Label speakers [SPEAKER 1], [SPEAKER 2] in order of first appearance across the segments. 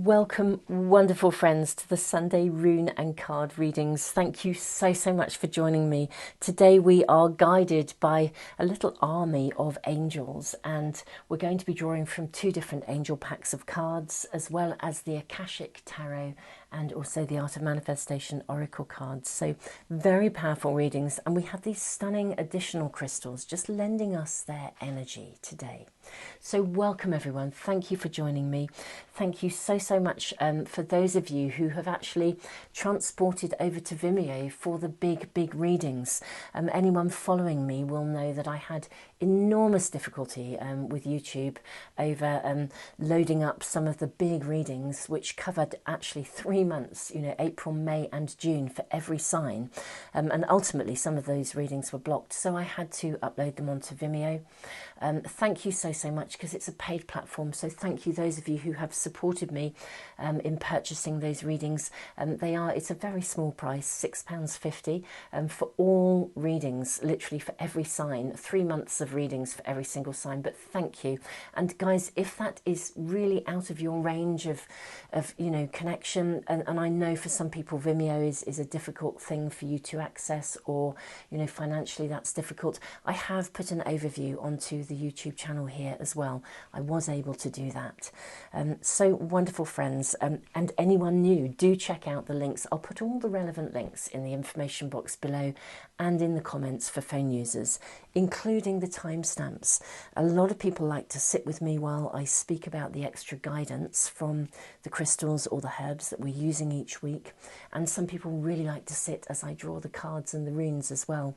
[SPEAKER 1] Welcome, wonderful friends, to the Sunday rune and card readings. Thank you so much for joining me. Today we are guided by a little army of angels, and we're going to be drawing from two different angel packs of cards, as well as the Akashic Tarot and also the Art of Manifestation Oracle cards. So very powerful readings, and we have these stunning additional crystals just lending us their energy today. So welcome everyone, thank you for joining me. Thank you so much for those of you who have actually transported over to Vimeo for the big readings. Anyone following me will know that I had enormous difficulty with YouTube over loading up some of the big readings, which covered actually 3 months, April, May and June for every sign, and ultimately some of those readings were blocked, so I had to upload them onto Vimeo. Thank you so much, because it's a paid platform, so thank you those of you who have supported me in purchasing those readings. It's a very small price, £6.50 for all readings, literally for every sign, 3 months of readings for every single sign. But thank you. And guys, if that is really out of your range of connection, and I know for some people Vimeo is a difficult thing for you to access, or financially that's difficult, I have put an overview onto the YouTube channel here as well. I was able to do that. So wonderful friends, and anyone new, do check out the links. I'll put all the relevant links in the information box below and in the comments for phone users, including the timestamps. A lot of people like to sit with me while I speak about the extra guidance from the crystals or the herbs that we're using each week, and some people really like to sit as I draw the cards and the runes as well.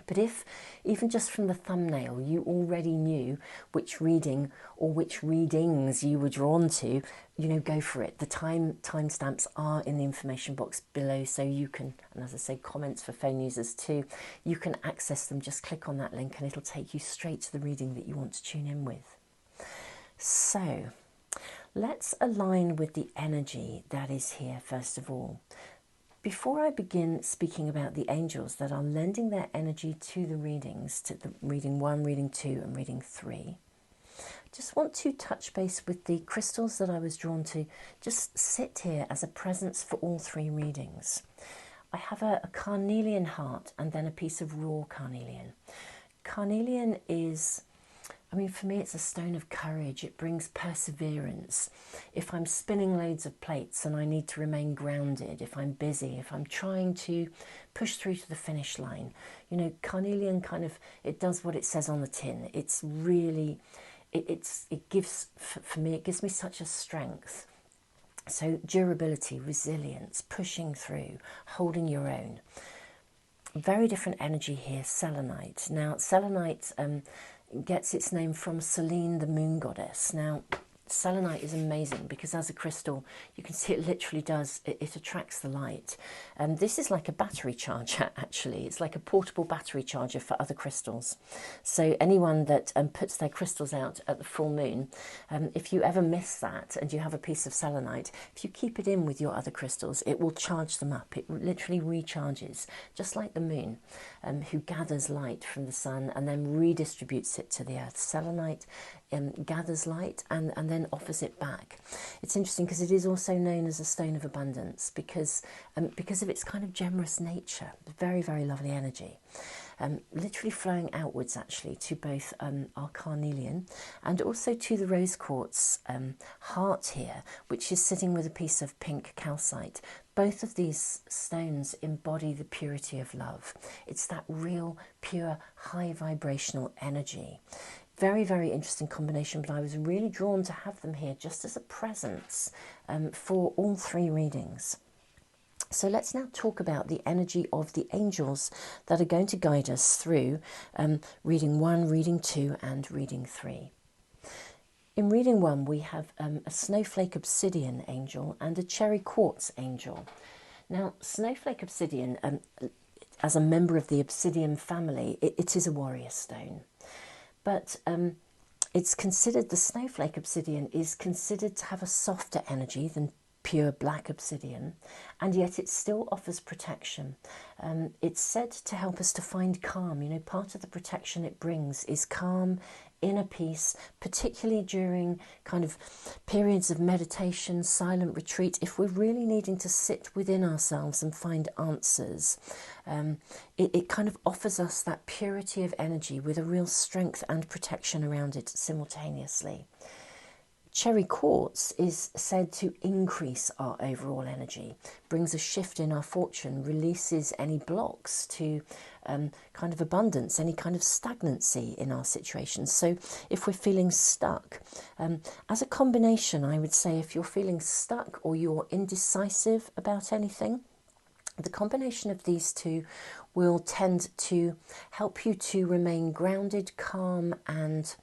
[SPEAKER 1] But if, even just from the thumbnail, you already knew which reading or which readings you were drawn to, go for it. The timestamps are in the information box below, so you can, and as I say, comments for phone users too, you can access them. Just click on that link and it'll take you straight to the reading that you want to tune in with. So let's align with the energy that is here first of all. Before I begin speaking about the angels that are lending their energy to the readings, to the reading 1, reading 2 and reading 3, just want to touch base with the crystals that I was drawn to. Just sit here as a presence for all 3 readings. I have a carnelian heart and then a piece of raw carnelian. Carnelian is, for me, it's a stone of courage. It brings perseverance. If I'm spinning loads of plates and I need to remain grounded, if I'm busy, if I'm trying to push through to the finish line, carnelian it does what it says on the tin. It's really, it gives, for me, it gives me such a strength. So durability, resilience, pushing through, holding your own. Very different energy here, selenite. Now, selenite gets its name from Selene, the moon goddess. Now, selenite is amazing because as a crystal, you can see it literally does, it attracts the light. This is like a battery charger, actually. It's like a portable battery charger for other crystals. So anyone that puts their crystals out at the full moon, if you ever miss that and you have a piece of selenite, if you keep it in with your other crystals, it will charge them up. It literally recharges, just like the moon, who gathers light from the sun and then redistributes it to the earth. Selenite gathers light and then offers it back. It's interesting because it is also known as a stone of abundance because of its kind of generous nature. Very lovely energy, literally flowing outwards actually to both our carnelian and also to the rose quartz heart here, which is sitting with a piece of pink calcite. Both of these stones embody the purity of love. It's that real pure high vibrational energy. Very interesting combination, but I was really drawn to have them here just as a presence for all 3 readings. So let's now talk about the energy of the angels that are going to guide us through reading 1, reading 2 and reading 3. In reading 1 we have a snowflake obsidian angel and a cherry quartz angel. Now, snowflake obsidian, as a member of the obsidian family, it is a warrior stone. But it's considered, the snowflake obsidian is considered to have a softer energy than pure black obsidian, and yet it still offers protection. It's said to help us to find calm. Part of the protection it brings is calm inner peace, particularly during kind of periods of meditation, silent retreat. If we're really needing to sit within ourselves and find answers, it kind of offers us that purity of energy with a real strength and protection around it simultaneously. Cherry quartz is said to increase our overall energy, brings a shift in our fortune, releases any blocks to kind of abundance, any kind of stagnancy in our situations. So if we're feeling stuck, as a combination, I would say if you're feeling stuck or you're indecisive about anything, the combination of these two will tend to help you to remain grounded, calm, and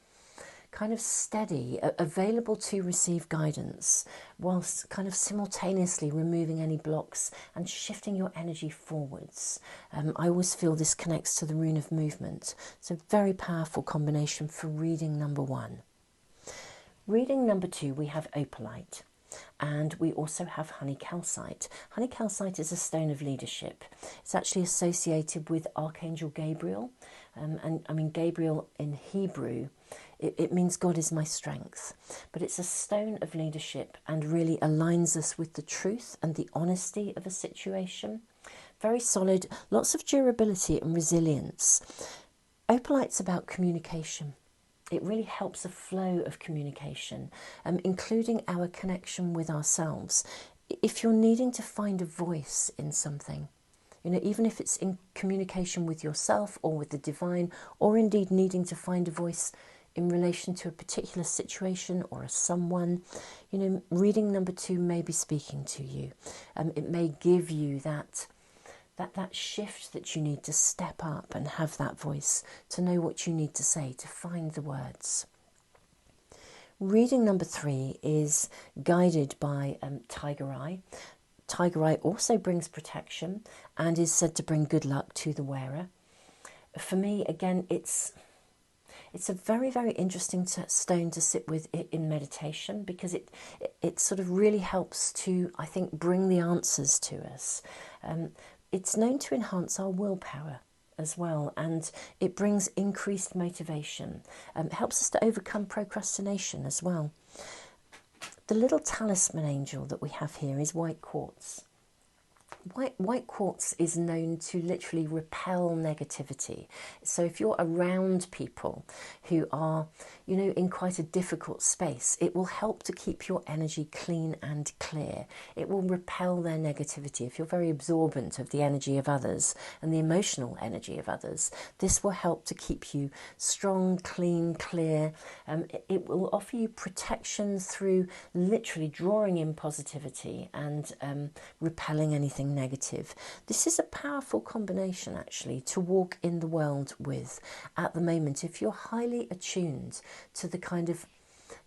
[SPEAKER 1] kind of steady, available to receive guidance, whilst kind of simultaneously removing any blocks and shifting your energy forwards. I always feel this connects to the rune of movement. It's a very powerful combination for reading number 1. Reading number 2, we have opalite. And we also have honey calcite. Honey calcite is a stone of leadership. It's actually associated with Archangel Gabriel. And I mean, Gabriel in Hebrew, it means God is my strength. But it's a stone of leadership and really aligns us with the truth and the honesty of a situation. Very solid, lots of durability and resilience. Opalite's about communication. It really helps a flow of communication, including our connection with ourselves. If you're needing to find a voice in something, you know, even if it's in communication with yourself or with the divine, or indeed needing to find a voice in relation to a particular situation or a someone, you know, reading number 2 may be speaking to you. It may give you that shift that you need to step up and have that voice, to know what you need to say, to find the words. Reading number 3 is guided by Tiger Eye. Tiger Eye also brings protection and is said to bring good luck to the wearer. For me, again, it's a very, very interesting stone to sit with in meditation, because it sort of really helps to, I think, bring the answers to us. It's known to enhance our willpower as well, and it brings increased motivation. It helps us to overcome procrastination as well. The little talisman angel that we have here is white quartz. White quartz is known to literally repel negativity. So if you're around people who are, you know, in quite a difficult space, it will help to keep your energy clean and clear. It will repel their negativity. If you're very absorbent of the energy of others and the emotional energy of others, this will help to keep you strong, clean, clear. It will offer you protection through literally drawing in positivity and repelling anything negative. This is a powerful combination actually to walk in the world with at the moment. If you're highly attuned to the kind of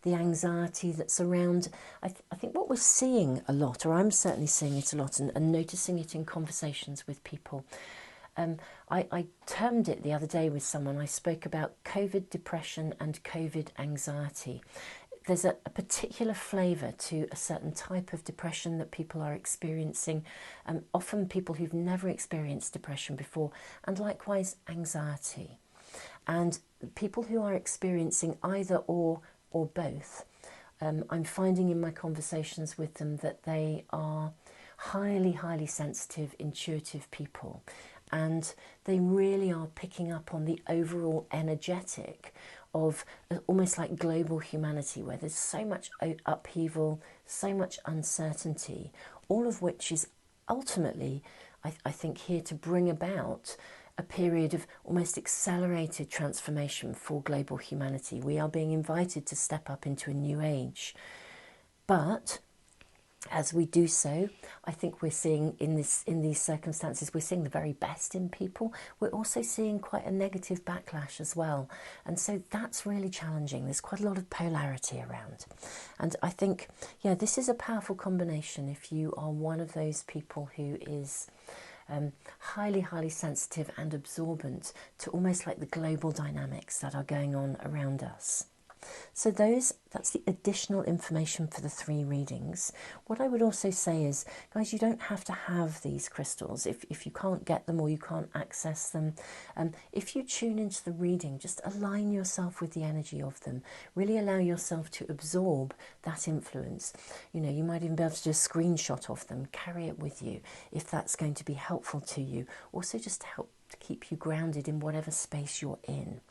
[SPEAKER 1] the anxiety that's around, I think what we're seeing a lot, or I'm certainly seeing it a lot and noticing it in conversations with people. I termed it the other day with someone. I spoke about COVID depression and COVID anxiety. There's a particular flavour to a certain type of depression that people are experiencing, often people who've never experienced depression before, and likewise anxiety. And people who are experiencing either or both, I'm finding in my conversations with them that they are highly, highly sensitive, intuitive people. And they really are picking up on the overall energetic of almost like global humanity, where there's so much upheaval, so much uncertainty, all of which is ultimately, I think, here to bring about a period of almost accelerated transformation for global humanity. We are being invited to step up into a new age. But as we do so, I think we're seeing in these circumstances, we're seeing the very best in people. We're also seeing quite a negative backlash as well. And so that's really challenging. There's quite a lot of polarity around. And I think, yeah, this is a powerful combination if you are one of those people who is highly, highly sensitive and absorbent to almost like the global dynamics that are going on around us. So that's the additional information for the 3 readings. What I would also say is, guys, you don't have to have these crystals if you can't get them or you can't access them. If you tune into the reading, just align yourself with the energy of them. Really allow yourself to absorb that influence. You know, you might even be able to do a screenshot of them, carry it with you if that's going to be helpful to you. Also just to help to keep you grounded in whatever space you're in.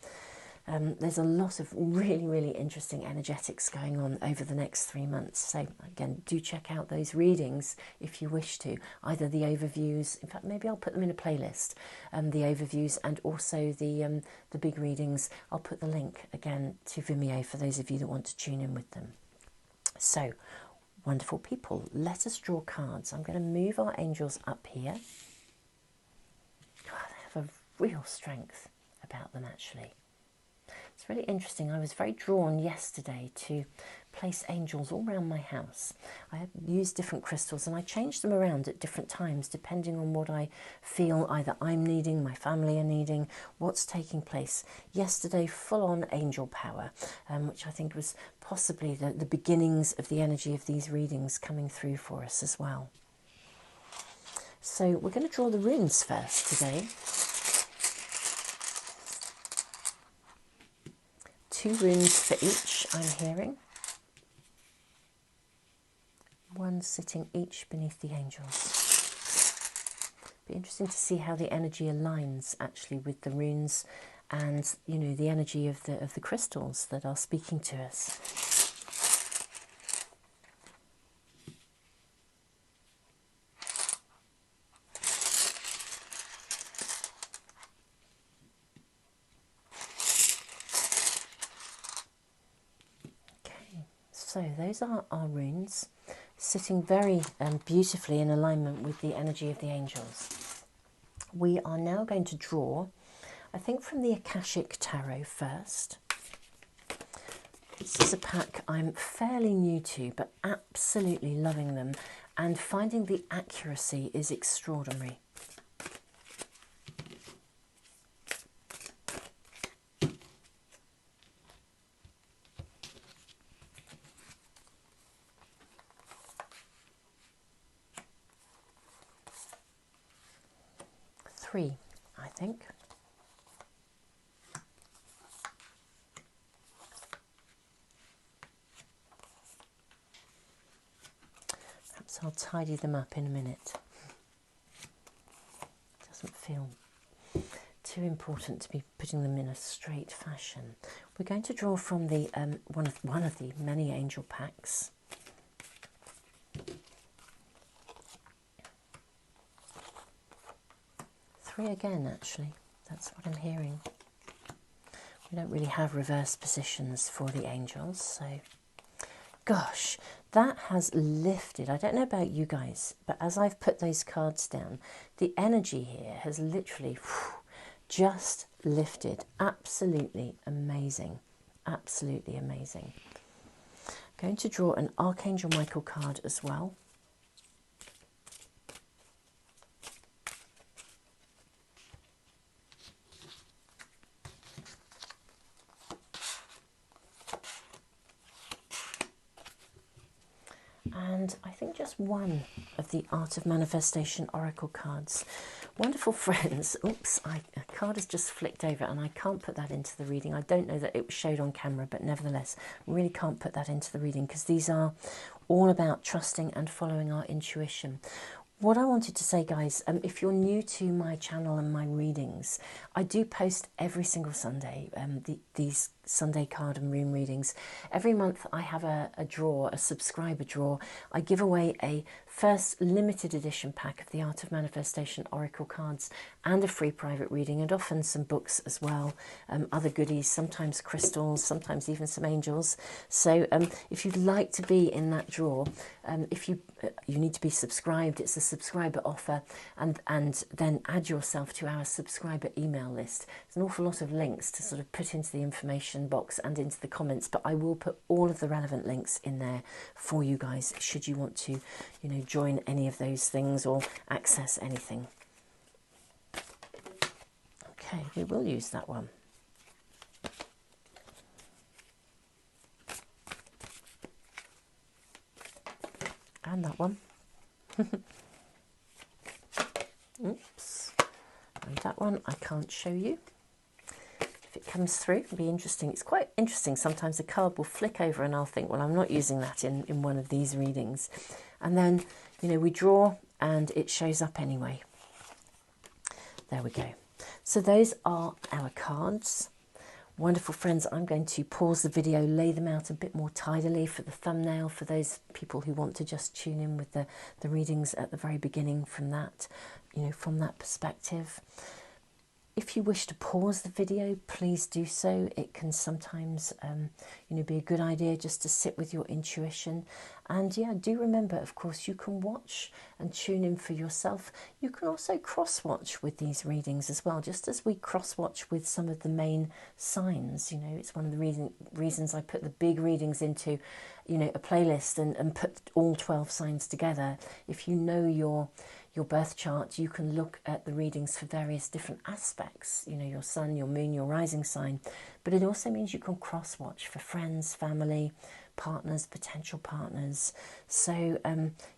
[SPEAKER 1] There's a lot of really, really interesting energetics going on over the next 3 months. So again, do check out those readings if you wish to. Either the overviews, in fact, maybe I'll put them in a playlist. The overviews and also the big readings. I'll put the link again to Vimeo for those of you that want to tune in with them. So, wonderful people, let us draw cards. I'm going to move our angels up here. God, they have a real strength about them, actually. It's really interesting. I was very drawn yesterday to place angels all around my house. I have used different crystals and I change them around at different times depending on what I feel either I'm needing, my family are needing, what's taking place. Yesterday, full-on angel power, which I think was possibly the beginnings of the energy of these readings coming through for us as well. So we're going to draw the runes first today. 2 runes for each, I'm hearing. 1 sitting each beneath the angels. Be interesting to see how the energy aligns actually with the runes and, you know, the energy of the crystals that are speaking to us. So those are our runes, sitting very beautifully in alignment with the energy of the angels. We are now going to draw, I think, from the Akashic Tarot first. This is a pack I'm fairly new to, but absolutely loving them, and finding the accuracy is extraordinary. I think. Perhaps I'll tidy them up in a minute. Doesn't feel too important to be putting them in a straight fashion. We're going to draw from the one of the many angel packs. Three again, actually. That's what I'm hearing. We don't really have reverse positions for the angels, so... Gosh, that has lifted. I don't know about you guys, but as I've put those cards down, the energy here has literally just lifted. Absolutely amazing. Absolutely amazing. I'm going to draw an Archangel Michael card as well. And I think just one of the Art of Manifestation Oracle cards. Wonderful friends. Oops, a card has just flicked over and I can't put that into the reading. I don't know that it showed on camera, but nevertheless, really can't put that into the reading because these are all about trusting and following our intuition. What I wanted to say, guys, if you're new to my channel and my readings, I do post every single Sunday these Sunday card and rune readings. Every month I have a draw, a subscriber draw. I give away a first limited edition pack of the Art of Manifestation Oracle cards and a free private reading, and often some books as well, other goodies, sometimes crystals, sometimes even some angels. So if you'd like to be in that draw, if you need to be subscribed, it's a subscriber offer, and then add yourself to our subscriber email list. There's an awful lot of links to sort of put into the information box and into the comments, but I will put all of the relevant links in there for you guys should you want to, you know, join any of those things or access anything. Okay, we will use that one. and that one. Oops, and that one I can't show you. If it comes through, it'll be interesting. It's quite interesting. Sometimes a card will flick over and I'll think, well, I'm not using that in one of these readings. And then, you know, we draw and it shows up anyway. There we go. So those are our cards. Wonderful friends, I'm going to pause the video, lay them out a bit more tidily for the thumbnail, for those people who want to just tune in with the readings at the very beginning from that, you know, from that perspective. If you wish to pause the video, please do so. It can sometimes, you know, be a good idea just to sit with your intuition. And yeah, do remember, of course, you can watch and tune in for yourself. You can also cross-watch with these readings as well, just as we cross-watch with some of the main signs. You know, it's one of the reasons I put the big readings into, you know, a playlist and put all 12 signs together. If you know your birth chart, you can look at the readings for various different aspects, you know, your sun, your moon, your rising sign. But it also means you can cross-watch for friends, family, partners, potential partners. So,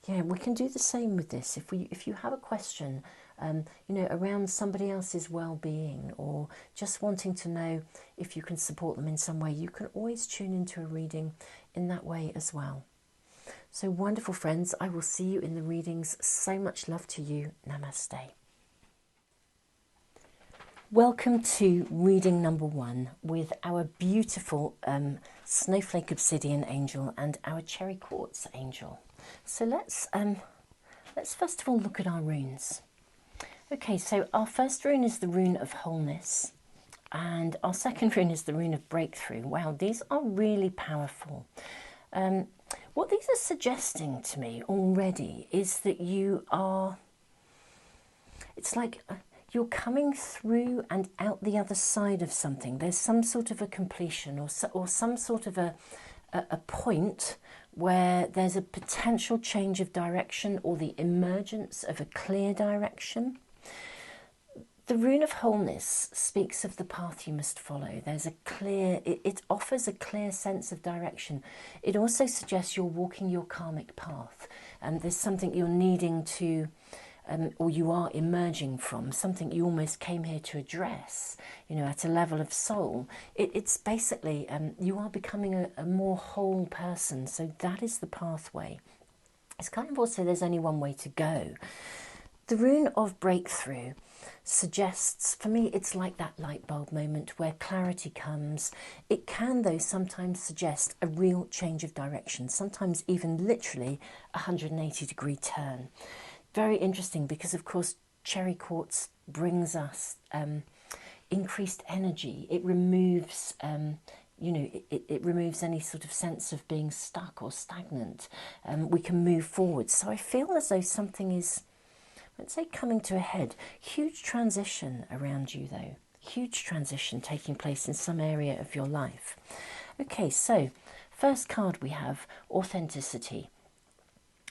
[SPEAKER 1] yeah, we can do the same with this. If you have a question, you know, around somebody else's well-being, or just wanting to know if you can support them in some way, you can always tune into a reading in that way as well. So wonderful friends, I will see you in the readings. So much love to you. Namaste. Welcome to reading number 1 with our beautiful snowflake obsidian angel and our cherry quartz angel. So let's first of all look at our runes. Okay, so our first rune is the rune of wholeness, and our second rune is the rune of breakthrough. Wow, these are really powerful. What these are suggesting to me already is that it's like you're coming through and out the other side of something. There's some sort of a completion, or some sort of a point where there's a potential change of direction, or the emergence of a clear direction. The rune of wholeness speaks of the path you must follow. There's a clear, it offers a clear sense of direction. It also suggests you're walking your karmic path, and there's something you're needing to, or you are emerging from, something you almost came here to address, you know, at a level of soul. It's basically, you are becoming a more whole person. So that is the pathway. It's kind of also, there's only one way to go. The rune of breakthrough suggests, for me, it's like that light bulb moment where clarity comes. It can, though, sometimes suggest a real change of direction, sometimes even literally a 180-degree turn. Very interesting, because, of course, cherry quartz brings us increased energy. It removes, you know, it removes any sort of sense of being stuck or stagnant. We can move forward. So I feel as though something is, let's say, coming to a head. Huge transition around you, though. Huge transition taking place in some area of your life. Okay, so first card we have authenticity.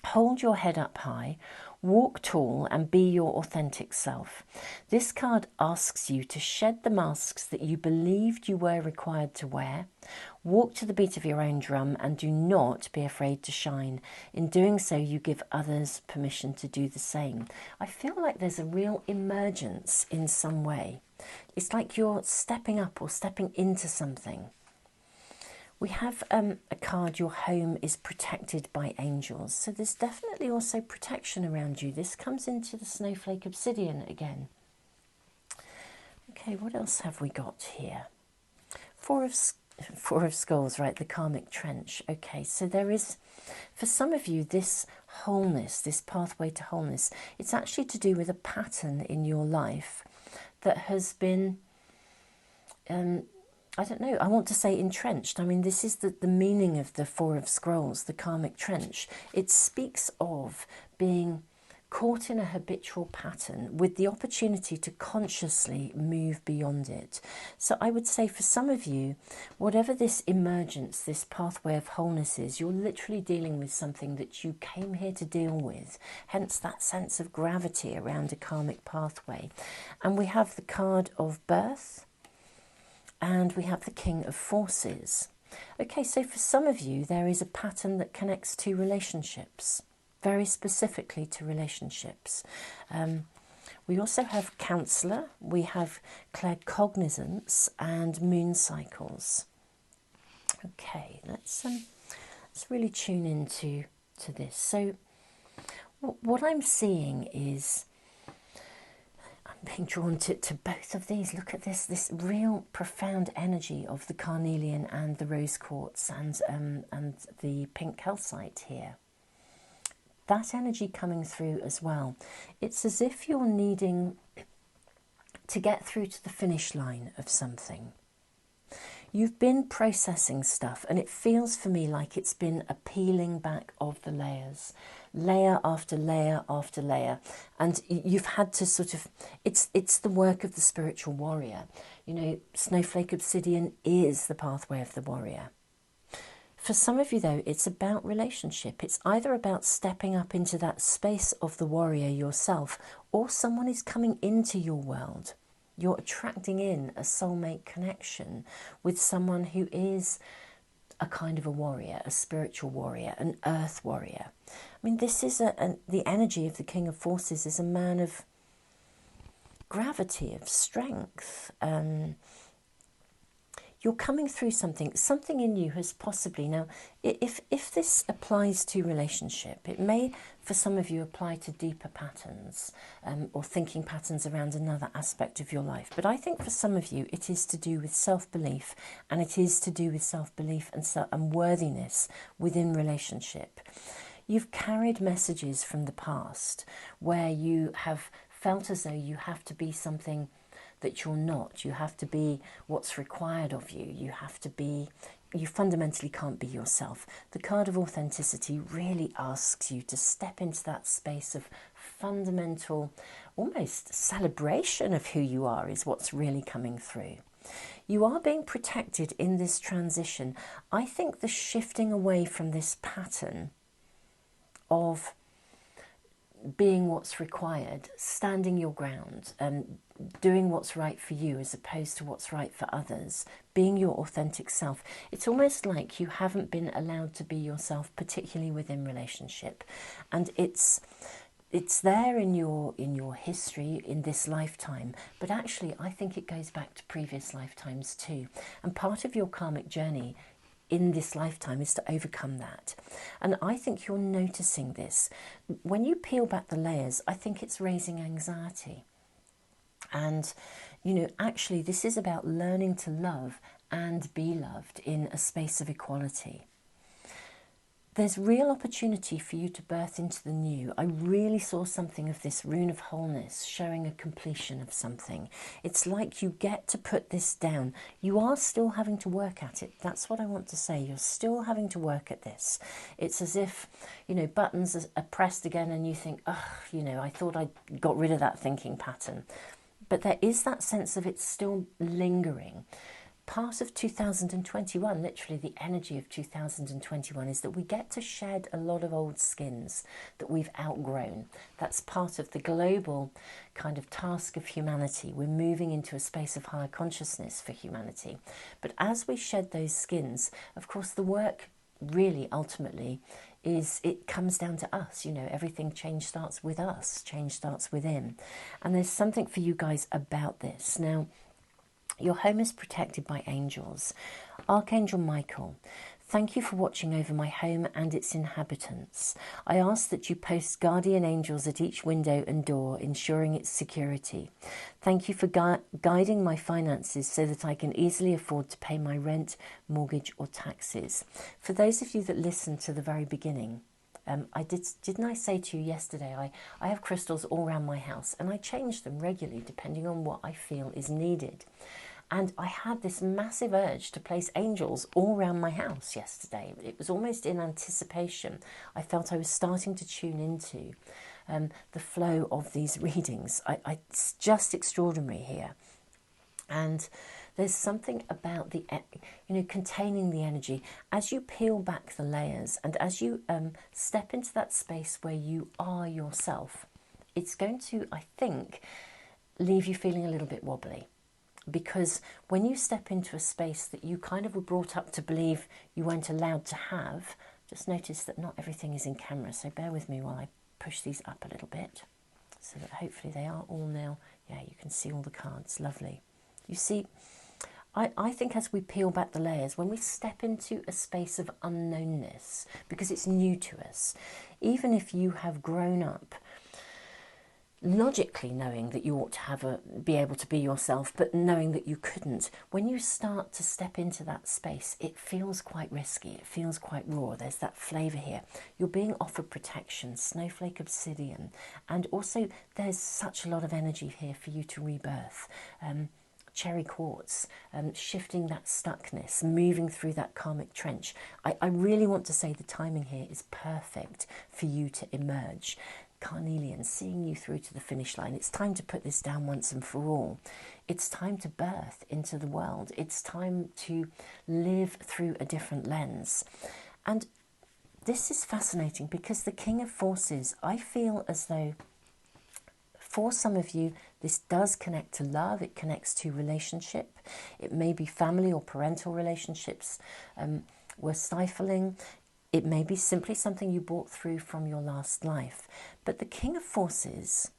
[SPEAKER 1] Hold your head up high, walk tall, and be your authentic self. This card asks you to shed the masks that you believed you were required to wear. Walk to the beat of your own drum, and do not be afraid to shine. In doing so, you give others permission to do the same. I feel like there's a real emergence in some way. It's like you're stepping up or stepping into something. We have a card, your home is protected by angels. So there's definitely also protection around you. This comes into the snowflake obsidian again. Okay, what else have we got here? Four of skulls, right, the karmic trench. Okay, so there is, for some of you, this wholeness, this pathway to wholeness, it's actually to do with a pattern in your life that has been, I don't know, I want to say entrenched. I mean, this is the meaning of the Four of Scrolls, the karmic trench. It speaks of being caught in a habitual pattern with the opportunity to consciously move beyond it. So I would say for some of you, whatever this emergence, this pathway of wholeness is, you're literally dealing with something that you came here to deal with, hence that sense of gravity around a karmic pathway. And we have the card of birth, and we have the King of Forces. Okay, so for some of you, there is a pattern that connects to relationships. very specifically to relationships. We also have counsellor, we have claircognizance and moon cycles. Okay, let's really tune into this. So what I'm seeing is, I'm being drawn to both of these. Look at this real profound energy of the carnelian and the rose quartz and the pink calcite here. That energy coming through as well. It's as if you're needing to get through to the finish line of something. You've been processing stuff, and it feels for me like it's been a peeling back of the layers, layer after layer after layer, and you've had to sort of, it's the work of the spiritual warrior. You know, snowflake obsidian is the pathway of the warrior. For some of you, though, it's about relationship. It's either about stepping up into that space of the warrior yourself, or someone is coming into your world. You're attracting in a soulmate connection with someone who is a kind of a warrior, a spiritual warrior, an earth warrior. I mean, this is the energy of the King of Forces is a man of gravity, of strength. You're coming through something in you has possibly, now if this applies to relationship, it may for some of you apply to deeper patterns or thinking patterns around another aspect of your life, but I think for some of you it is to do with self-belief, and it is to do with self-belief and worthiness within relationship. You've carried messages from the past where you have felt as though you have to be something that you're not. You have to be what's required of you. You fundamentally can't be yourself. The card of authenticity really asks you to step into that space of fundamental, almost celebration of who you are is what's really coming through. You are being protected in this transition. I think the shifting away from this pattern of being what's required, standing your ground, doing what's right for you as opposed to what's right for others, being your authentic self. It's almost like you haven't been allowed to be yourself, particularly within relationship. And it's there in your history in this lifetime, but actually I think it goes back to previous lifetimes too. And part of your karmic journey in this lifetime is to overcome that. And I think you're noticing this. When you peel back the layers, I think it's raising anxiety. And, you know, actually this is about learning to love and be loved in a space of equality. There's real opportunity for you to birth into the new. I really saw something of this rune of wholeness showing a completion of something. It's like you get to put this down. You are still having to work at it. That's what I want to say. You're still having to work at this. It's as if, you know, buttons are pressed again and you think, oh, you know, I thought I got rid of that thinking pattern. But there is that sense of it still lingering. Part of 2021, literally the energy of 2021, is that we get to shed a lot of old skins that we've outgrown. That's part of the global kind of task of humanity. We're moving into a space of higher consciousness for humanity. But as we shed those skins, of course, the work really ultimately is, it comes down to us. You know, everything, change starts with us, change starts within. And there's something for you guys about this. Now, your home is protected by angels. Archangel Michael, thank you for watching over my home and its inhabitants. I ask that you post guardian angels at each window and door, ensuring its security. Thank you for guiding my finances so that I can easily afford to pay my rent, mortgage or taxes. For those of you that listened to the very beginning, didn't I say to you yesterday, I have crystals all around my house and I change them regularly depending on what I feel is needed. And I had this massive urge to place angels all around my house yesterday. It was almost in anticipation. I felt I was starting to tune into the flow of these readings. It's just extraordinary here. And there's something about the, you know, containing the energy. As you peel back the layers and as you step into that space where you are yourself, it's going to, I think, leave you feeling a little bit wobbly. Because when you step into a space that you kind of were brought up to believe you weren't allowed to have, Just notice that not everything is in camera, so bear with me while I push these up a little bit so that hopefully they are all now. Yeah, you can see all the cards. Lovely. You see, I think as we peel back the layers, when we step into a space of unknownness, because it's new to us, even if you have grown up logically knowing that you ought to be able to be yourself, but knowing that you couldn't, when you start to step into that space, it feels quite risky, it feels quite raw. There's that flavour here. You're being offered protection, snowflake obsidian, and also there's such a lot of energy here for you to rebirth. Cherry quartz, shifting that stuckness, moving through that karmic trench. I really want to say the timing here is perfect for you to emerge. Carnelian, seeing you through to the finish line. It's time to put this down once and for all. It's time to birth into the world. It's time to live through a different lens. And this is fascinating because the King of Forces, I feel as though for some of you, this does connect to love. It connects to relationship. It may be family or parental relationships were stifling. It may be simply something you brought through from your last life. But the King of Forces,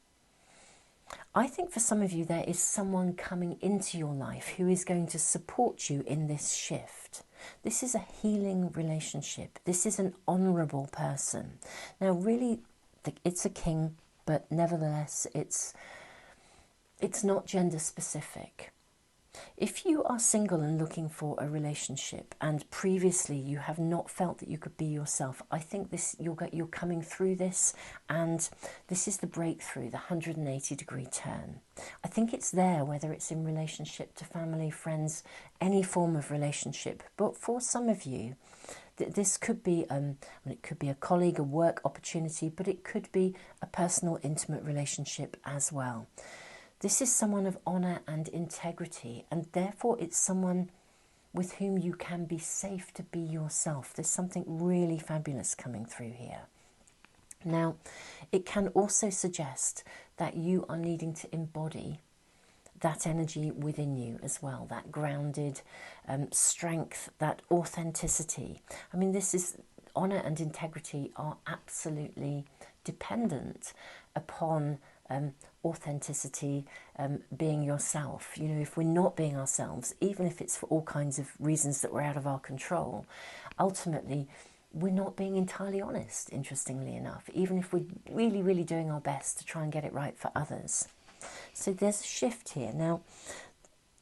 [SPEAKER 1] I think for some of you there is someone coming into your life who is going to support you in this shift. This is a healing relationship. This is an honourable person. Now really, it's a king, but nevertheless it's not gender specific. If you are single and looking for a relationship and previously you have not felt that you could be yourself, I think you're coming through this, and this is the breakthrough, the 180-degree turn. I think it's there, whether it's in relationship to family, friends, any form of relationship. But for some of you, this could be, it could be a colleague, a work opportunity, but it could be a personal, intimate relationship as well. This is someone of honour and integrity, and therefore it's someone with whom you can be safe to be yourself. There's something really fabulous coming through here. Now, it can also suggest that you are needing to embody that energy within you as well, that grounded strength, that authenticity. I mean, this is, honour and integrity are absolutely dependent upon authenticity, being yourself. You know, if we're not being ourselves, even if it's for all kinds of reasons that were out of our control, ultimately we're not being entirely honest, interestingly enough, even if we're really, really doing our best to try and get it right for others. So there's a shift here. Now,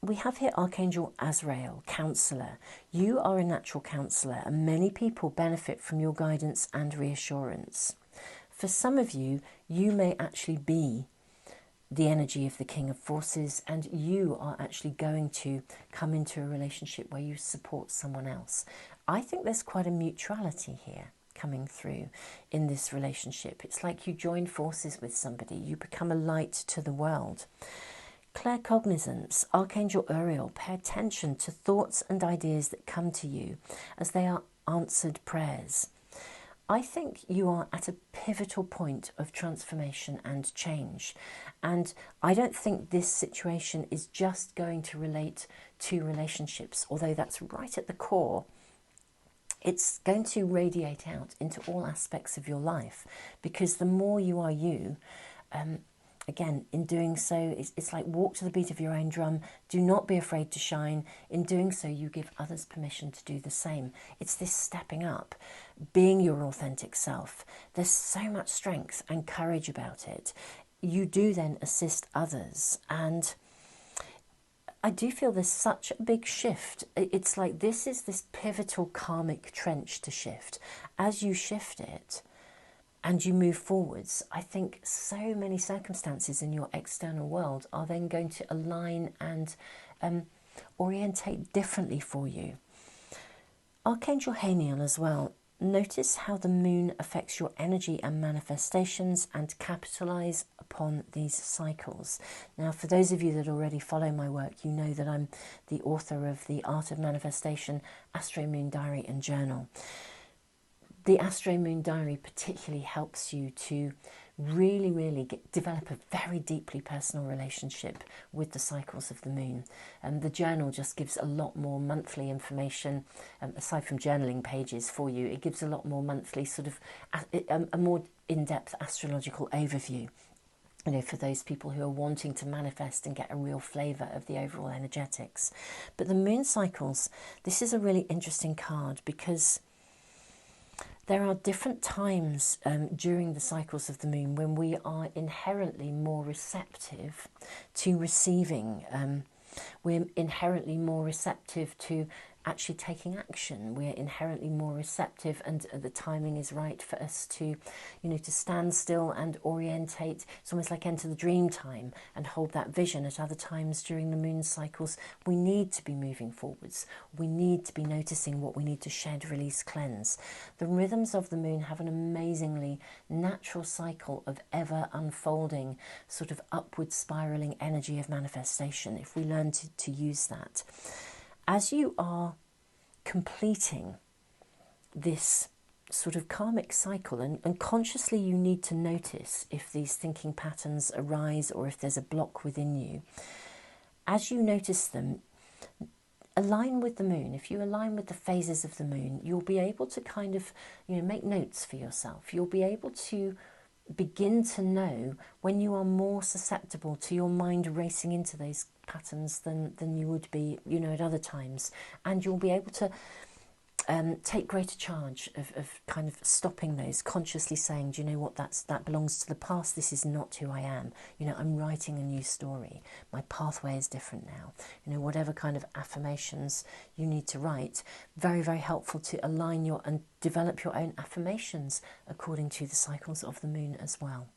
[SPEAKER 1] we have here Archangel Azrael, counsellor. You are a natural counsellor, and many people benefit from your guidance and reassurance. For some of you, you may actually be the energy of the King of Forces, and you are actually going to come into a relationship where you support someone else. I think there's quite a mutuality here coming through in this relationship. It's like you join forces with somebody, you become a light to the world. Claircognizance, Archangel Uriel, pay attention to thoughts and ideas that come to you as they are answered prayers. I think you are at a pivotal point of transformation and change. And I don't think this situation is just going to relate to relationships, although that's right at the core. It's going to radiate out into all aspects of your life, because the more you are you, again, in doing so, it's like walk to the beat of your own drum. Do not be afraid to shine. In doing so, you give others permission to do the same. It's this stepping up, being your authentic self. There's so much strength and courage about it. You do then assist others. And I do feel there's such a big shift. It's like this is this pivotal karmic trench to shift. As you shift it, and you move forwards, I think so many circumstances in your external world are then going to align and orientate differently for you. Archangel Haniel as well. Notice how the moon affects your energy and manifestations, and capitalise upon these cycles. Now, for those of you that already follow my work, you know that I'm the author of The Art of Manifestation, Astro-Moon Diary and Journal. The Astro-Moon Diary particularly helps you to really develop a very deeply personal relationship with the cycles of the moon. And the journal just gives a lot more monthly information, aside from journaling pages for you. It gives a lot more monthly sort of a more in-depth astrological overview, you know, for those people who are wanting to manifest and get a real flavour of the overall energetics. But the moon cycles, this is a really interesting card because there are different times during the cycles of the moon when we are inherently more receptive to receiving. We're inherently more receptive to actually taking action. We're inherently more receptive, and the timing is right for us to, you know, to stand still and orientate. It's almost like enter the dream time and hold that vision. At other times during the moon cycles, we need to be moving forwards. We need to be noticing what we need to shed, release, cleanse. The rhythms of the moon have an amazingly natural cycle of ever unfolding, sort of upward spiraling energy of manifestation, if we learn to use that. As you are completing this sort of karmic cycle, and consciously you need to notice if these thinking patterns arise or if there's a block within you. As you notice them, align with the moon. If you align with the phases of the moon, you'll be able to kind of, you know, make notes for yourself. You'll be able to begin to know when you are more susceptible to your mind racing into those patterns than you would be, you know, at other times. And you'll be able to take greater charge of kind of stopping those, consciously saying, do you know what, that belongs to the past, this is not who I am. You know, I'm writing a new story. My pathway is different now. You know, whatever kind of affirmations you need to write, very, very helpful to align your and develop your own affirmations according to the cycles of the moon as well.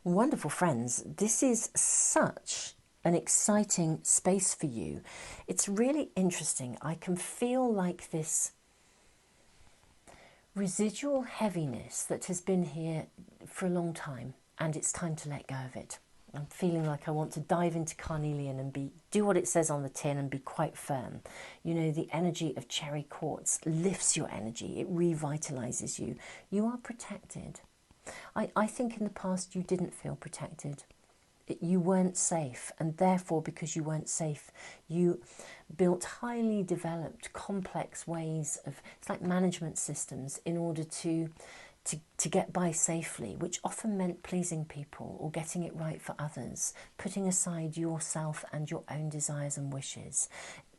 [SPEAKER 1] Wonderful friends, this is such an exciting space for you. It's really interesting. I can feel like this residual heaviness that has been here for a long time, and it's time to let go of it. I'm feeling like I want to dive into carnelian and do what it says on the tin and be quite firm. You know, the energy of cherry quartz lifts your energy. It revitalizes you. You are protected. I think in the past you didn't feel protected. You weren't safe, and therefore, because you weren't safe, you built highly developed, complex ways of, it's like management systems, in order to get by safely, which often meant pleasing people or getting it right for others, putting aside yourself and your own desires and wishes.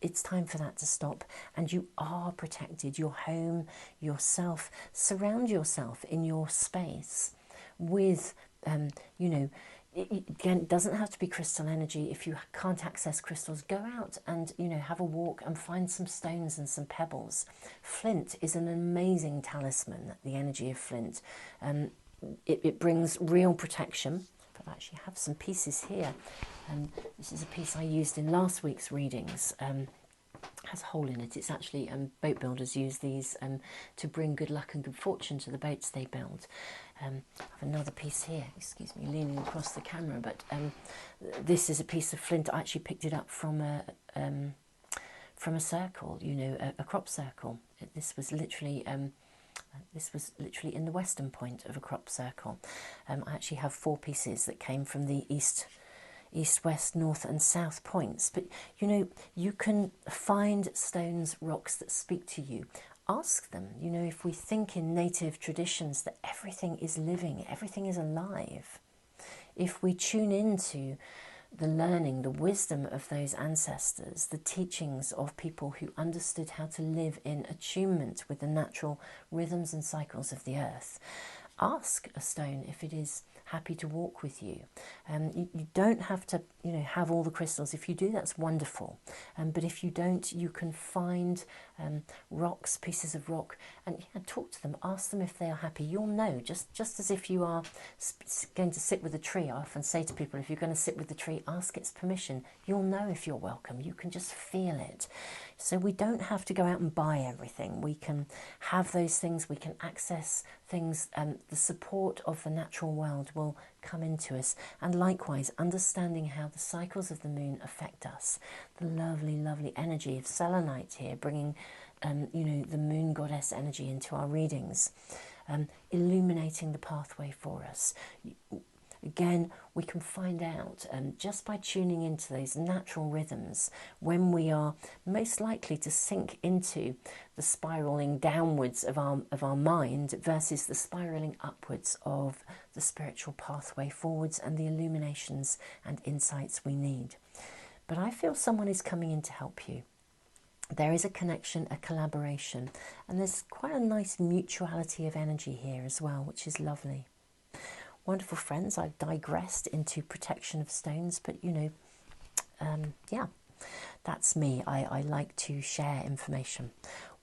[SPEAKER 1] It's time for that to stop, and you are protected. Your home, yourself, surround yourself in your space with, you know, again, it doesn't have to be crystal energy. If you can't access crystals, go out and, you know, have a walk and find some stones and some pebbles. Flint is an amazing talisman, the energy of flint. It brings real protection. But I actually have some pieces here. This is a piece I used in last week's readings. Has a hole in it. It's actually, boat builders use these to bring good luck and good fortune to the boats they build. I have another piece here, excuse me, leaning across the camera, but this is a piece of flint. I actually picked it up from a circle, you know, a crop circle. This was literally in the western point of a crop circle. I actually have 4 pieces that came from the east, west, north and south points. But you know, you can find stones, rocks that speak to you. Ask them. You know, if we think in native traditions that everything is living, everything is alive, if we tune into the learning, the wisdom of those ancestors, the teachings of people who understood how to live in attunement with the natural rhythms and cycles of the earth, ask a stone if it is happy to walk with you. You don't have to, you know, have all the crystals. If you do, that's wonderful. But if you don't, you can find rocks, pieces of rock, and talk to them. Ask them if they are happy. You'll know, just as if you are going to sit with a tree. I often say to people, if you're going to sit with the tree, ask its permission. You'll know if you're welcome. You can just feel it. So we don't have to go out and buy everything. We can have those things. We can access things. The support of the natural world will come into us. And likewise, understanding how the cycles of the moon affect us. The lovely, lovely energy of selenite here, bringing, you know, the moon goddess energy into our readings. illuminating the pathway for us. Again, we can find out just by tuning into those natural rhythms when we are most likely to sink into the spiralling downwards of our mind versus the spiralling upwards of the spiritual pathway forwards and the illuminations and insights we need. But I feel someone is coming in to help you. There is a connection, a collaboration, and there's quite a nice mutuality of energy here as well, which is lovely. Wonderful friends, I've digressed into protection of stones, but yeah, that's me. I like to share information.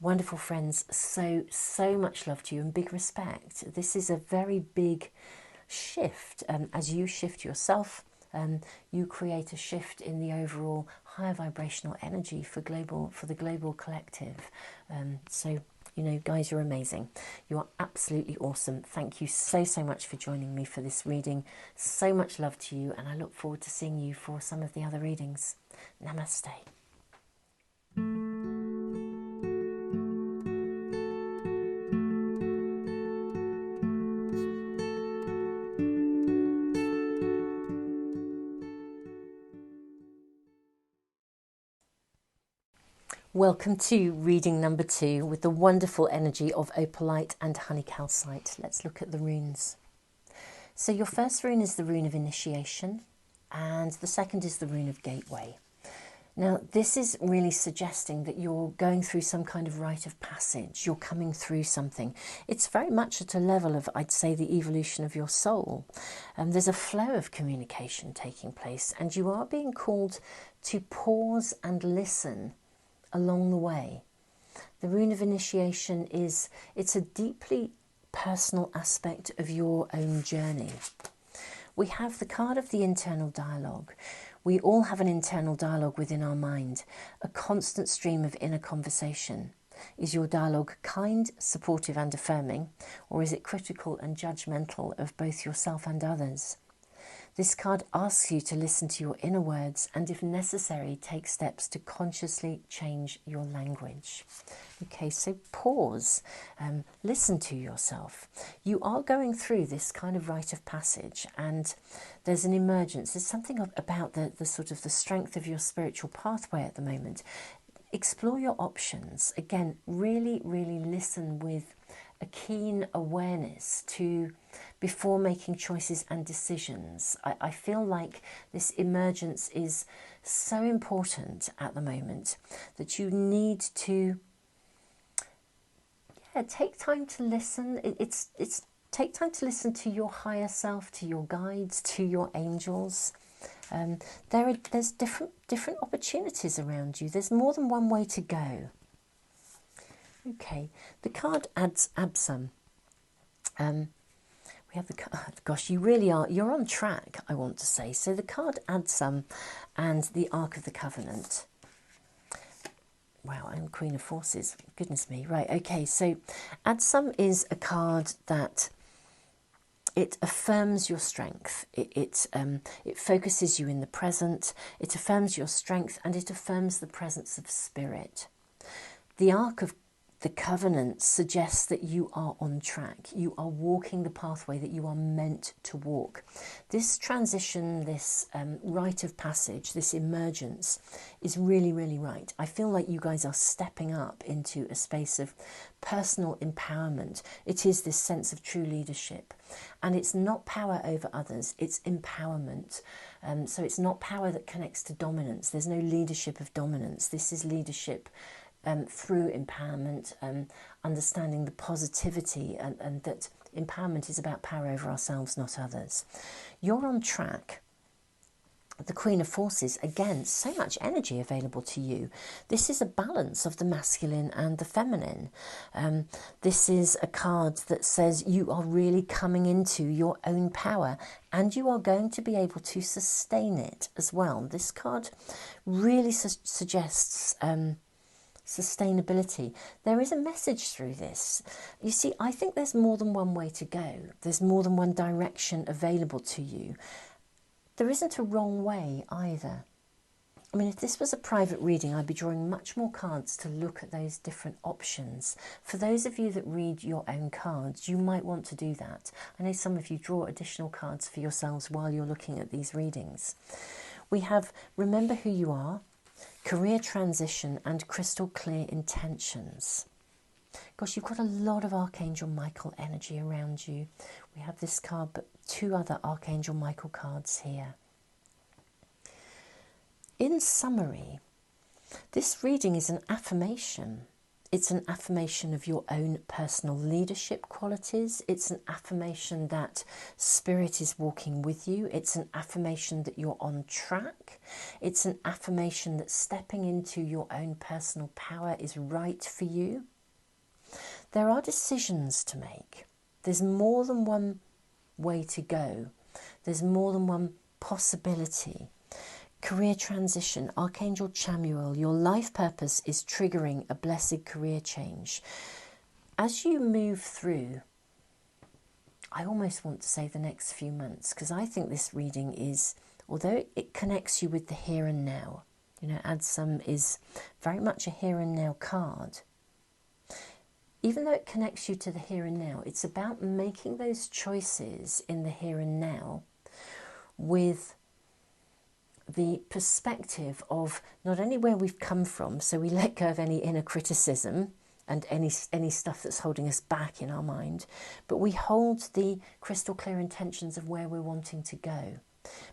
[SPEAKER 1] Wonderful friends, so much love to you and big respect. This is a very big shift. As you shift yourself, you create a shift in the overall higher vibrational energy for the global collective. So guys, you're amazing. You are absolutely awesome. Thank you so much for joining me for this reading. So much love to you, and I look forward to seeing you for some of the other readings. Namaste. Welcome to reading number 2 with the wonderful energy of opalite and honey calcite. Let's look at the runes. So your first rune is the rune of initiation, and the second is the rune of gateway. Now this is really suggesting that you're going through some kind of rite of passage. You're coming through something. It's very much at a level of, I'd say, the evolution of your soul. There's a flow of communication taking place, and you are being called to pause and listen along the way. The rune of initiation it's a deeply personal aspect of your own journey. We have the card of the internal dialogue. We all have an internal dialogue within our mind, a constant stream of inner conversation. Is your dialogue kind, supportive and affirming, or is it critical and judgmental of both yourself and others? This card asks you to listen to your inner words and, if necessary, take steps to consciously change your language. Okay, so pause, listen to yourself. You are going through this kind of rite of passage, and there's an emergence. There's something about the sort of the strength of your spiritual pathway at the moment. Explore your options. Again, really, really listen with a keen awareness before making choices and decisions. I feel like this emergence is so important at the moment that you need to take time to listen. It's take time to listen to your higher self, to your guides, to your angels. There's different opportunities around you. There's more than one way to go. Okay, the card adds Absam. We have the card. Gosh, you're on track, I want to say. So the card Adsum and the Ark of the Covenant. Wow, I'm Queen of Forces. Goodness me. Right, okay, so Adsum is a card that it affirms your strength. It focuses you in the present. It affirms your strength, and it affirms the presence of spirit. The Ark of the Covenant suggests that you are on track. You are walking the pathway that you are meant to walk. This transition, this rite of passage, this emergence is really, really right. I feel like you guys are stepping up into a space of personal empowerment. It is this sense of true leadership. And it's not power over others, it's empowerment. So it's not power that connects to dominance. There's no leadership of dominance. This is leadership through empowerment, understanding the positivity and that empowerment is about power over ourselves, not others. You're on track. The Queen of Forces, again, so much energy available to you. This is a balance of the masculine and the feminine. This is a card that says you are really coming into your own power and you are going to be able to sustain it as well. This card really suggests sustainability. There is a message through this. You see, I think there's more than one way to go. There's more than one direction available to you. There isn't a wrong way either. I mean, if this was a private reading, I'd be drawing much more cards to look at those different options. For those of you that read your own cards, you might want to do that. I know some of you draw additional cards for yourselves while you're looking at these readings. We have Remember Who You Are, Career Transition, and Crystal Clear Intentions. Gosh, you've got a lot of Archangel Michael energy around you. We have this card, but 2 other Archangel Michael cards here. In summary, this reading is an affirmation. It's an affirmation of your own personal leadership qualities. It's an affirmation that Spirit is walking with you. It's an affirmation that you're on track. It's an affirmation that stepping into your own personal power is right for you. There are decisions to make. There's more than one way to go. There's more than one possibility. Career transition, Archangel Chamuel, your life purpose is triggering a blessed career change. As you move through, I almost want to say the next few months, because I think this reading is, although it connects you with the here and now, you know, Adsum is very much a here and now card. Even though it connects you to the here and now, it's about making those choices in the here and now with the perspective of not only where we've come from, so we let go of any inner criticism and any stuff that's holding us back in our mind, but we hold the crystal clear intentions of where we're wanting to go.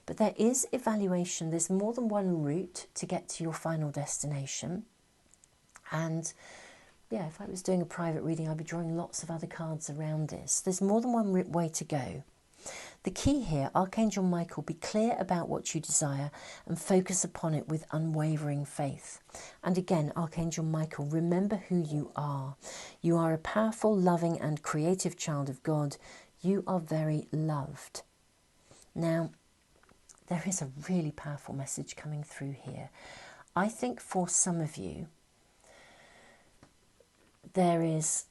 [SPEAKER 1] But there is evaluation. There's more than one route to get to your final destination. And yeah, if I was doing a private reading, I'd be drawing lots of other cards around this. There's more than one way to go. The key here, Archangel Michael, be clear about what you desire and focus upon it with unwavering faith. And again, Archangel Michael, remember who you are. You are a powerful, loving and creative child of God. You are very loved. Now, there is a really powerful message coming through here. I think for some of you, there is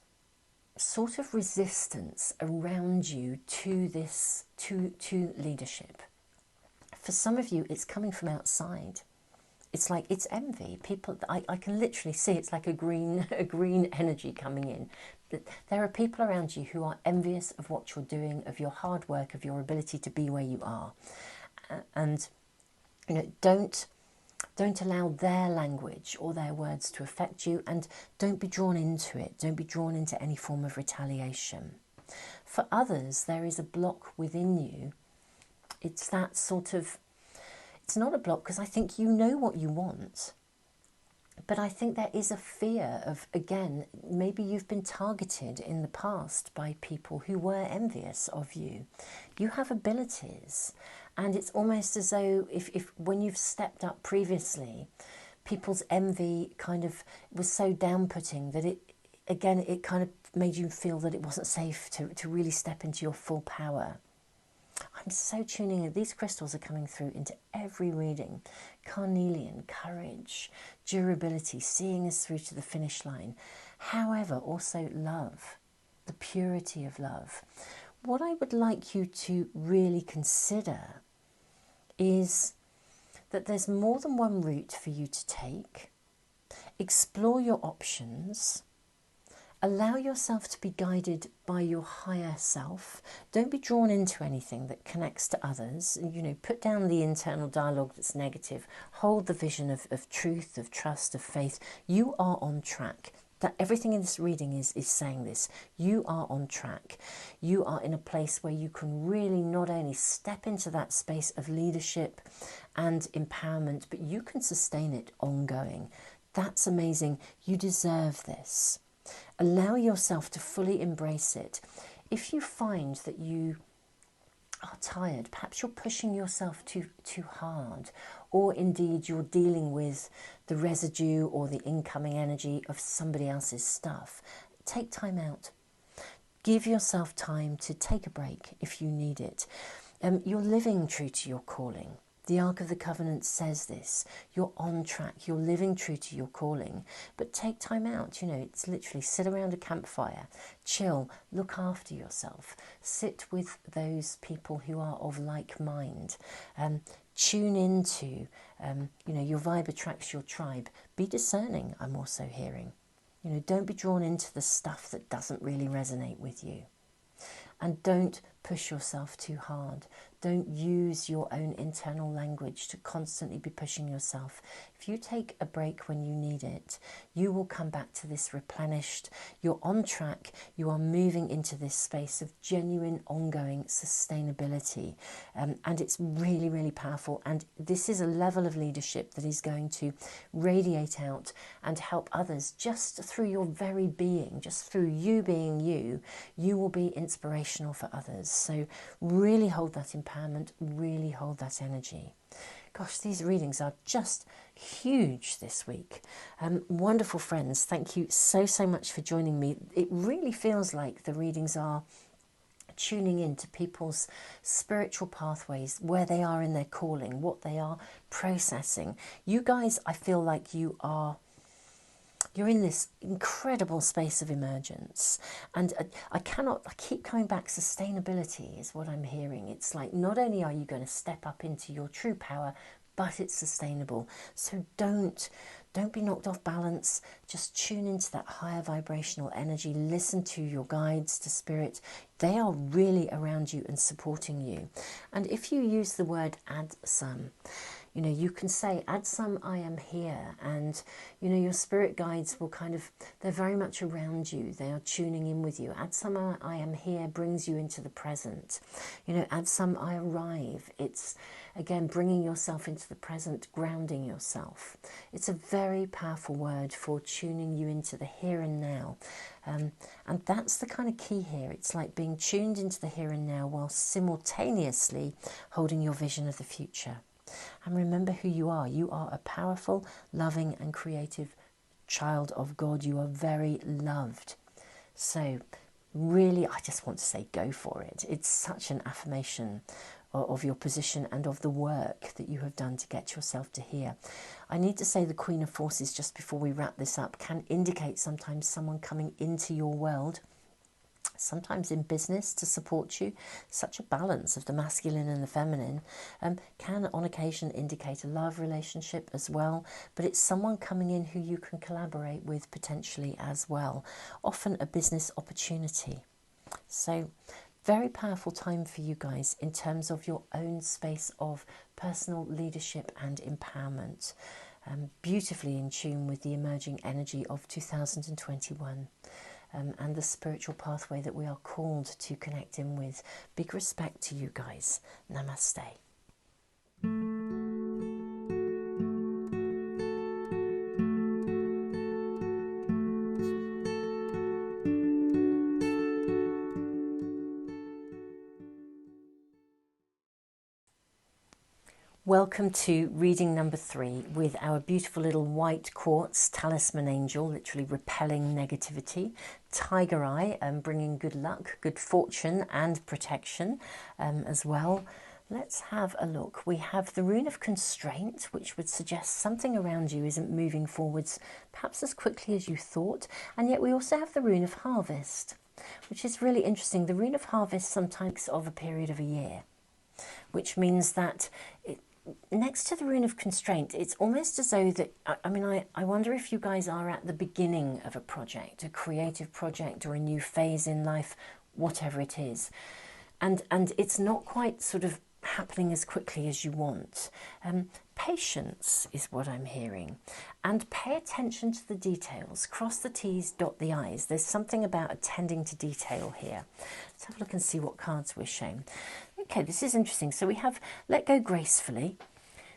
[SPEAKER 1] sort of resistance around you to this, to leadership. For some of you, it's coming from outside. It's like, it's envy. People, I can literally see it's like a green energy coming in. There are people around you who are envious of what you're doing, of your hard work, of your ability to be where you are. And, you know, don't allow their language or their words to affect you, and don't be drawn into it. Don't be drawn into any form of retaliation. For others, there is a block within you. It's that sort of, it's not a block because I think you know what you want. But I think there is a fear of, again, maybe you've been targeted in the past by people who were envious of you. You have abilities. And it's almost as though if when you've stepped up previously, people's envy kind of was so down-putting that it kind of made you feel that it wasn't safe to really step into your full power. I'm so tuning in. These crystals are coming through into every reading. Carnelian, courage, durability, seeing us through to the finish line. However, also love, the purity of love. What I would like you to really consider is that there's more than one route for you to take. Explore your options. Allow yourself to be guided by your higher self. Don't be drawn into anything that connects to others. You know, put down the internal dialogue that's negative. Hold the vision of truth, of trust, of faith. You are on track. That everything in this reading is saying this. You are on track. You are in a place where you can really not only step into that space of leadership and empowerment, but you can sustain it ongoing. That's amazing. You deserve this. Allow yourself to fully embrace it. If you find that you are tired, perhaps you're pushing yourself too hard, or indeed you're dealing with the residue or the incoming energy of somebody else's stuff, take time out. Give yourself time to take a break if you need it. You're living true to your calling. The Ark of the Covenant says this. You're on track, you're living true to your calling, but take time out. You know, it's literally sit around a campfire, chill, look after yourself, sit with those people who are of like mind, tune into, you know, your vibe attracts your tribe. Be discerning, I'm also hearing. You know, don't be drawn into the stuff that doesn't really resonate with you. And don't push yourself too hard. Don't use your own internal language to constantly be pushing yourself. If you take a break when you need it, you will come back to this replenished. You're on track. You are moving into this space of genuine, ongoing sustainability. And it's really, really powerful. And this is a level of leadership that is going to radiate out and help others just through your very being, just through you being you. You will be inspirational for others. So really hold that empowerment, really hold that energy. Gosh, these readings are just huge this week. Wonderful friends, thank you so much for joining me. It really feels like the readings are tuning into people's spiritual pathways, where they are in their calling, what they are processing. You guys, I feel like you're in this incredible space of emergence. And I keep coming back, sustainability is what I'm hearing. It's like, not only are you going to step up into your true power, but it's sustainable. So don't be knocked off balance. Just tune into that higher vibrational energy. Listen to your guides, to spirit. They are really around you and supporting you. And if you use the word add some, you know, you can say, add some, I am here. And, you know, your spirit guides will they're very much around you. They are tuning in with you. Add some, I am here brings you into the present. You know, add some, I arrive. It's, again, bringing yourself into the present, grounding yourself. It's a very powerful word for tuning you into the here and now. And that's the kind of key here. It's like being tuned into the here and now while simultaneously holding your vision of the future. And remember who you are. You are a powerful, loving and creative child of God. You are very loved. So really, I just want to say go for it. It's such an affirmation of your position and of the work that you have done to get yourself to here. I need to say the Queen of Forces, just before we wrap this up, can indicate sometimes someone coming into your world, sometimes in business to support you. Such a balance of the masculine and the feminine can on occasion indicate a love relationship as well, but it's someone coming in who you can collaborate with potentially as well, often a business opportunity. So very powerful time for you guys in terms of your own space of personal leadership and empowerment. Beautifully in tune with the emerging energy of 2021. And the spiritual pathway that we are called to connect in with. Big respect to you guys. Namaste. Welcome to reading number 3 with our beautiful little white quartz talisman angel, literally repelling negativity, tiger eye, bringing good luck, good fortune and protection as well. Let's have a look. We have the rune of constraint, which would suggest something around you isn't moving forwards perhaps as quickly as you thought. And yet we also have the rune of harvest, which is really interesting. The rune of harvest sometimes of a period of a year, which means that next to the rune of constraint, it's almost as though that, I wonder if you guys are at the beginning of a project, a creative project or a new phase in life, whatever it is. And it's not quite sort of happening as quickly as you want. Patience is what I'm hearing. And pay attention to the details. Cross the T's, dot the I's. There's something about attending to detail here. Let's have a look and see what cards we're shown. Okay, this is interesting. So we have let go gracefully.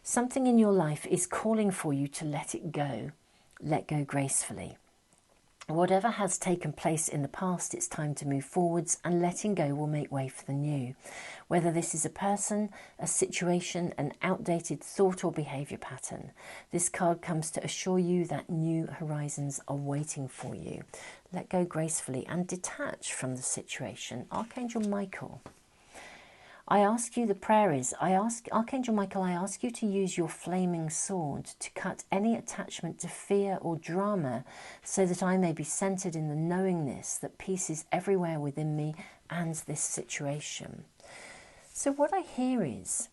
[SPEAKER 1] Something in your life is calling for you to let it go. Let go gracefully. Whatever has taken place in the past, it's time to move forwards, and letting go will make way for the new. Whether this is a person, a situation, an outdated thought or behaviour pattern, this card comes to assure you that new horizons are waiting for you. Let go gracefully and detach from the situation. Archangel Michael. I ask you, the prayer is, I ask Archangel Michael, I ask you to use your flaming sword to cut any attachment to fear or drama, so that I may be centered in the knowingness that peace is everywhere within me and this situation. So what I hear is,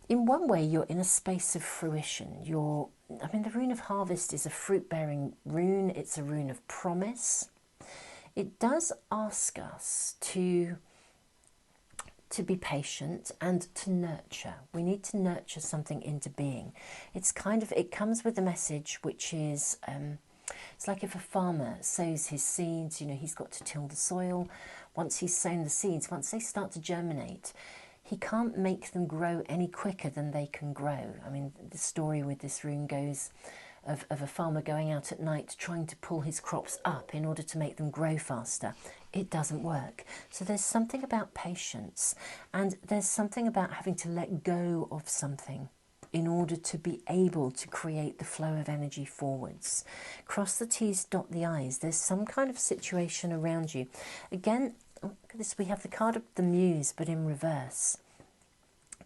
[SPEAKER 1] in one way, you're in a space of fruition. The rune of harvest is a fruit-bearing rune. It's a rune of promise. It does ask us to be patient and to nurture. We need to nurture something into being. It comes with a message which is, it's like if a farmer sows his seeds, he's got to till the soil. Once he's sown the seeds, once they start to germinate, he can't make them grow any quicker than they can grow. I mean, the story with this rune goes of a farmer going out at night trying to pull his crops up in order to make them grow faster. It doesn't work. So there's something about patience, and there's something about having to let go of something in order to be able to create the flow of energy forwards. Cross the T's, dot the I's. There's some kind of situation around you. Again, look at this, we have the card of the Muse, but in reverse.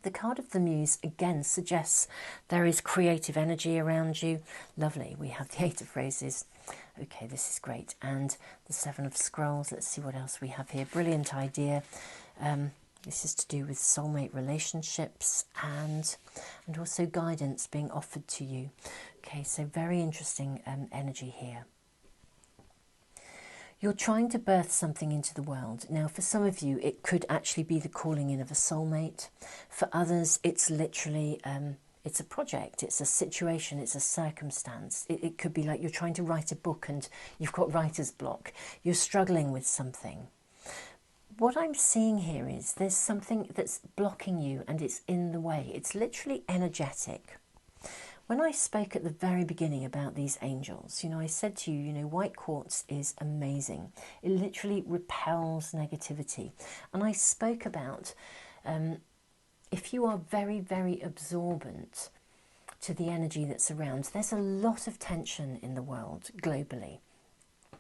[SPEAKER 1] The card of the Muse again suggests there is creative energy around you. Lovely. We have the Eight of Roses. Okay, this is great. And the Seven of Scrolls. Let's see what else we have here. Brilliant idea. This is to do with soulmate relationships and also guidance being offered to you. Okay, so very interesting energy here. You're trying to birth something into the world. Now, for some of you, it could actually be the calling in of a soulmate. For others, it's literally, it's a project, it's a situation, it's a circumstance. It could be like you're trying to write a book and you've got writer's block. You're struggling with something. What I'm seeing here is there's something that's blocking you and it's in the way. It's literally energetic. When I spoke at the very beginning about these angels, I said to you, white quartz is amazing. It literally repels negativity. And I spoke about if you are very, very absorbent to the energy that's around, there's a lot of tension in the world globally.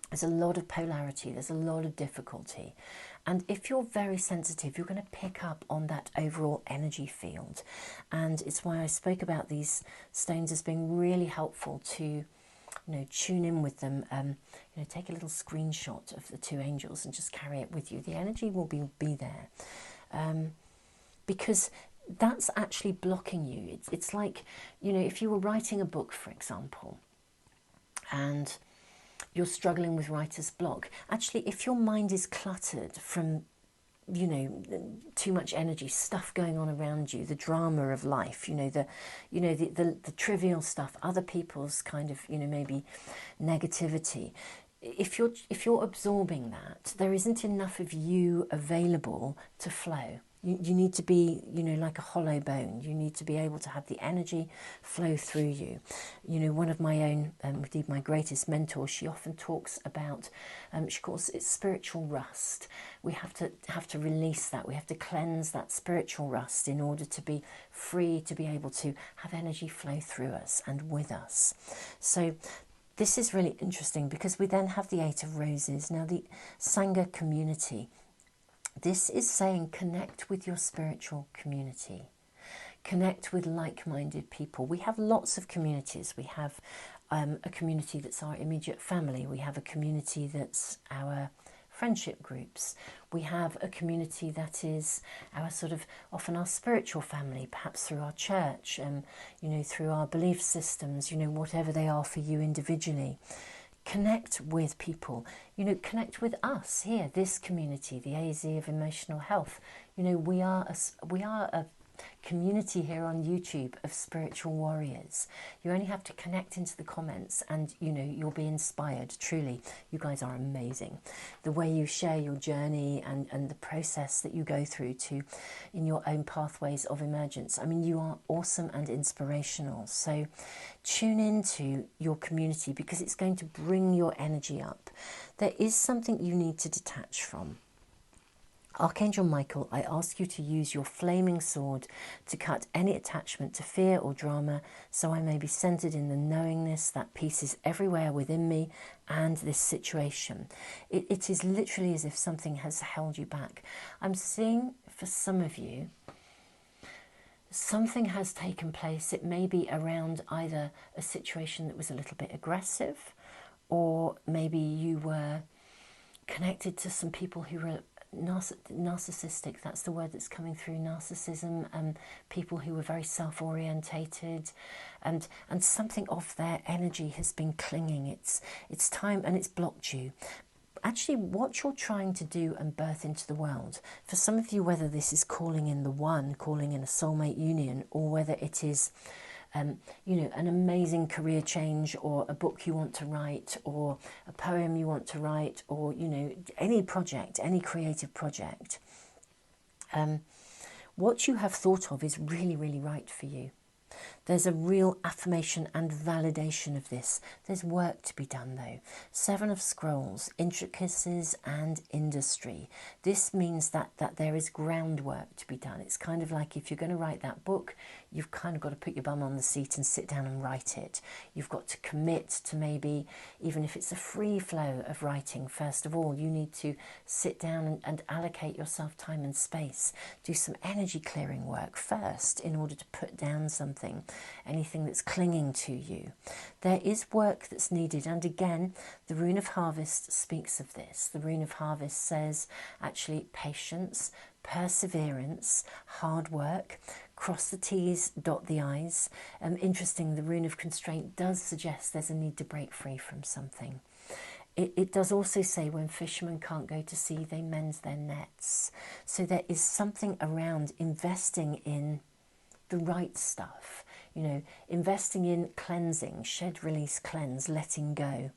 [SPEAKER 1] There's a lot of polarity, there's a lot of difficulty. And if you're very sensitive, you're going to pick up on that overall energy field. And it's why I spoke about these stones as being really helpful to, tune in with them. Take a little screenshot of the two angels and just carry it with you. The energy will be there. Because that's actually blocking you. It's like, if you were writing a book, for example, and you're struggling with writer's block. Actually, if your mind is cluttered from, too much energy, stuff going on around you, the drama of life, the trivial stuff, other people's kind of, maybe negativity. If you're absorbing that, there isn't enough of you available to flow. You need to be, like a hollow bone. You need to be able to have the energy flow through you. One of my own, indeed my greatest mentor, she often talks about, she calls it spiritual rust. We have to release that. We have to cleanse that spiritual rust in order to be free, to be able to have energy flow through us and with us. So this is really interesting because we then have the Eight of Roses. Now the Sangha community. This is saying connect with your spiritual community. Connect with like-minded people. We have lots of communities. We have a community that's our immediate family. We have a community that's our friendship groups. We have a community that is our often our spiritual family, perhaps through our church, through our belief systems, whatever they are for you individually. Connect with people, connect with us here, this community, the AZ of Emotional Health. We are a community here on YouTube of spiritual warriors. You only have to connect into the comments and you'll be inspired. Truly, you guys are amazing. The way you share your journey and the process that you go through in your own pathways of emergence. I mean, you are awesome and inspirational. So tune into your community because it's going to bring your energy up. There is something you need to detach from. Archangel Michael, I ask you to use your flaming sword to cut any attachment to fear or drama, so I may be centered in the knowingness that peace is everywhere within me and this situation. It is literally as if something has held you back. I'm seeing for some of you, something has taken place. It may be around either a situation that was a little bit aggressive, or maybe you were connected to some people who were narcissistic. That's the word that's coming through, narcissism, people who were very self-orientated, and something of their energy has been clinging. It's time, and it's blocked you. Actually, what you're trying to do and birth into the world, for some of you, whether this is calling in the one, calling in a soulmate union, or whether it is you know, an amazing career change, or a book you want to write, or a poem you want to write, or, you know, any project, any creative project, what you have thought of is really, really right for you. There's a real affirmation and validation of this. There's work to be done though. Seven of Scrolls, intricacies and industry. This means that there is groundwork to be done. It's kind of like if you're going to write that book, you've kind of got to put your bum on the seat and sit down and write it. You've got to commit to, maybe, even if it's a free flow of writing, first of all, you need to sit down and allocate yourself time and space. Do some energy clearing work first in order to put down something, anything that's clinging to you. There is work that's needed, and again, the Rune of Harvest speaks of this. The Rune of Harvest says actually patience, perseverance, hard work, cross the T's, dot the I's. Interesting, the Rune of Constraint does suggest there's a need to break free from something. It does also say when fishermen can't go to sea, they mend their nets. So there is something around investing in the right stuff, you know, investing in cleansing, shed, release, cleanse, letting go,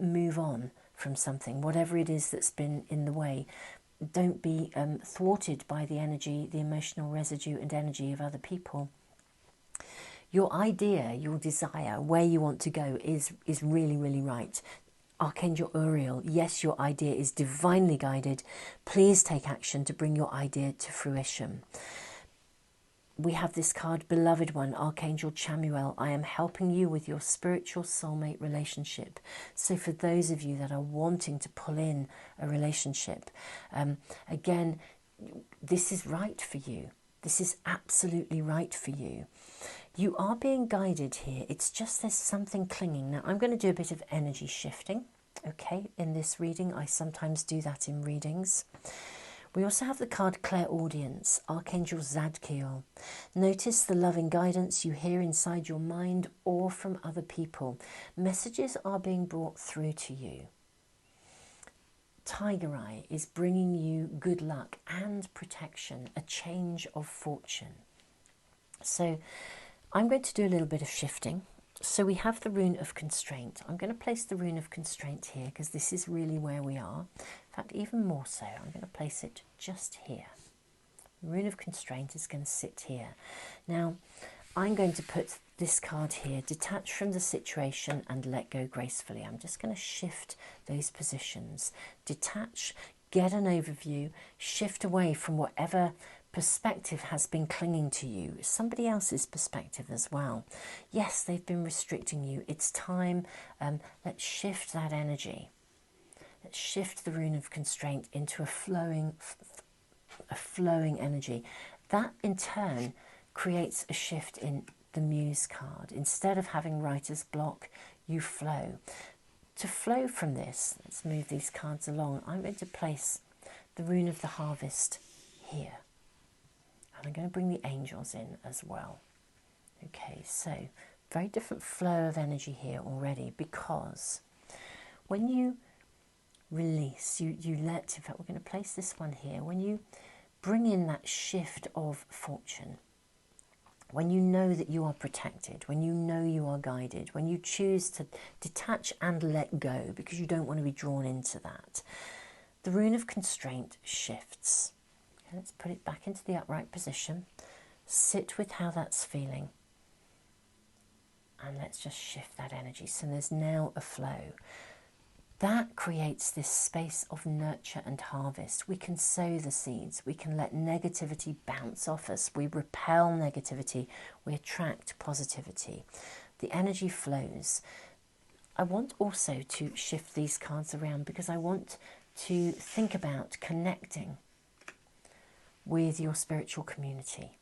[SPEAKER 1] move on from something, whatever it is that's been in the way. Don't be thwarted by the energy, the emotional residue and energy of other people. Your idea, your desire, where you want to go is really, really right. Archangel Uriel, yes, your idea is divinely guided. Please take action to bring your idea to fruition. We have this card, Beloved One, Archangel Chamuel. I am helping you with your spiritual soulmate relationship. So for those of you that are wanting to pull in a relationship, again, this is right for you. This is absolutely right for you. You are being guided here. It's just there's something clinging. Now, I'm going to do a bit of energy shifting, okay, in this reading. I sometimes do that in readings. We also have the card Clairaudience, Archangel Zadkiel. Notice the loving guidance you hear inside your mind or from other people. Messages are being brought through to you. Tiger Eye is bringing you good luck and protection, a change of fortune. So I'm going to do a little bit of shifting. So we have the Rune of Constraint. I'm going to place the Rune of Constraint here because this is really where we are. In fact, even more so, I'm going to place it just here. The Rune of Constraint is going to sit here. Now, I'm going to put this card here, detach from the situation and let go gracefully. I'm just going to shift those positions. Detach, get an overview, shift away from whatever perspective has been clinging to you, somebody else's perspective as well. Yes, they've been restricting you. It's time, let's shift that energy. Let's shift the Rune of Constraint into a flowing energy. That in turn creates a shift in the Muse card. Instead of having writer's block, you flow. To flow from this, let's move these cards along. I'm going to place the Rune of the Harvest here. I'm going to bring the angels in as well. Okay, so very different flow of energy here already, because when you release, you let, in fact, we're going to place this one here. When you bring in that shift of fortune, when you know that you are protected, when you know you are guided, when you choose to detach and let go because you don't want to be drawn into that, the Rune of Constraint shifts. Let's put it back into the upright position. Sit with how that's feeling. And let's just shift that energy. So there's now a flow. That creates this space of nurture and harvest. We can sow the seeds. We can let negativity bounce off us. We repel negativity. We attract positivity. The energy flows. I want also to shift these cards around because I want to think about connecting with your spiritual community.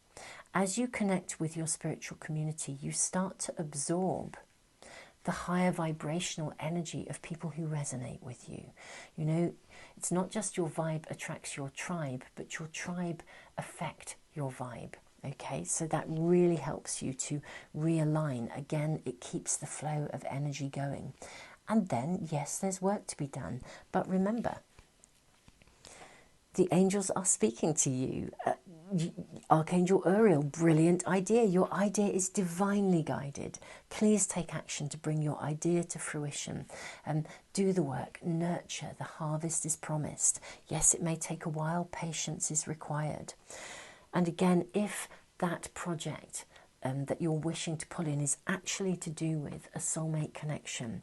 [SPEAKER 1] As you connect with your spiritual community, you start to absorb the higher vibrational energy of people who resonate with you. You know, it's not just your vibe attracts your tribe, but your tribe affect your vibe. Okay, so that really helps you to realign. Again, it keeps the flow of energy going. And then, yes, there's work to be done. But remember, the angels are speaking to you. Archangel Uriel, brilliant idea. Your idea is divinely guided. Please take action to bring your idea to fruition. Do the work, nurture. The harvest is promised. Yes, it may take a while. Patience is required. And again, if that project that you're wishing to pull in is actually to do with a soulmate connection,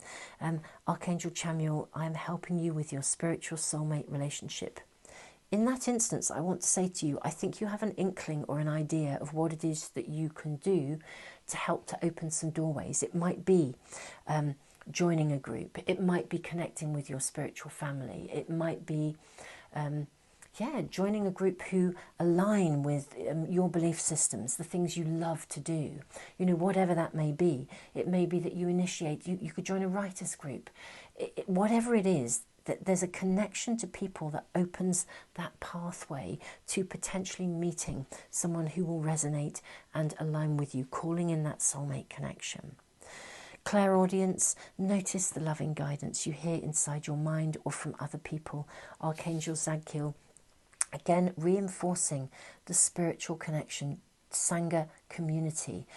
[SPEAKER 1] Archangel Chamuel, I'm helping you with your spiritual soulmate relationship. In that instance, I want to say to you, I think you have an inkling or an idea of what it is that you can do to help to open some doorways. It might be joining a group. It might be connecting with your spiritual family. It might be joining a group who align with your belief systems, the things you love to do. You know, whatever that may be. It may be that you initiate, you could join a writers group. Whatever it is, that there's a connection to people that opens that pathway to potentially meeting someone who will resonate and align with you, calling in that soulmate connection. Clairaudience, notice the loving guidance you hear inside your mind or from other people. Archangel Zadkiel, again, reinforcing the spiritual connection, Sangha community.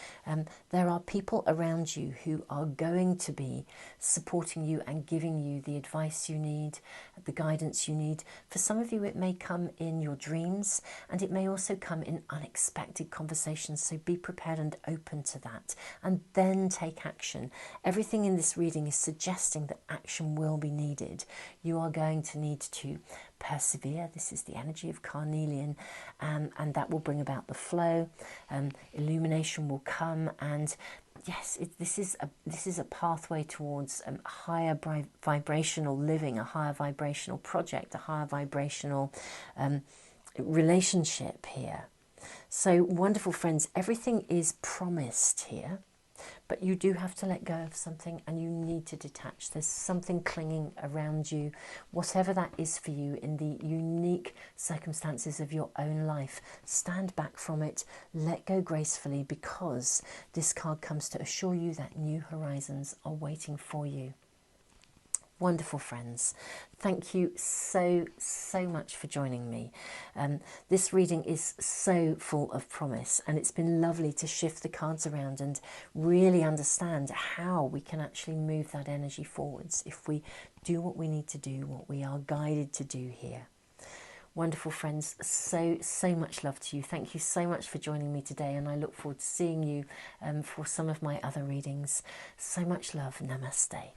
[SPEAKER 1] There are people around you who are going to be supporting you and giving you the advice you need, the guidance you need. For some of you, it may come in your dreams, and it may also come in unexpected conversations, so be prepared and open to that, and then take action. Everything in this reading is suggesting that action will be needed. You are going to need to persevere. This is the energy of carnelian, and that will bring about the flow. Illumination will come, and yes, this is a pathway towards higher vibrational living, a higher vibrational project, a higher vibrational relationship here. So wonderful friends, everything is promised here. But you do have to let go of something, and you need to detach. There's something clinging around you, whatever that is for you in the unique circumstances of your own life. Stand back from it, let go gracefully, because this card comes to assure you that new horizons are waiting for you. Wonderful friends, thank you so much for joining me. This reading is so full of promise, and it's been lovely to shift the cards around and really understand how we can actually move that energy forwards if we do what we need to do, what we are guided to do here. Wonderful friends, so much love to you. Thank you so much for joining me today, and I look forward to seeing you for some of my other readings. So much love. Namaste.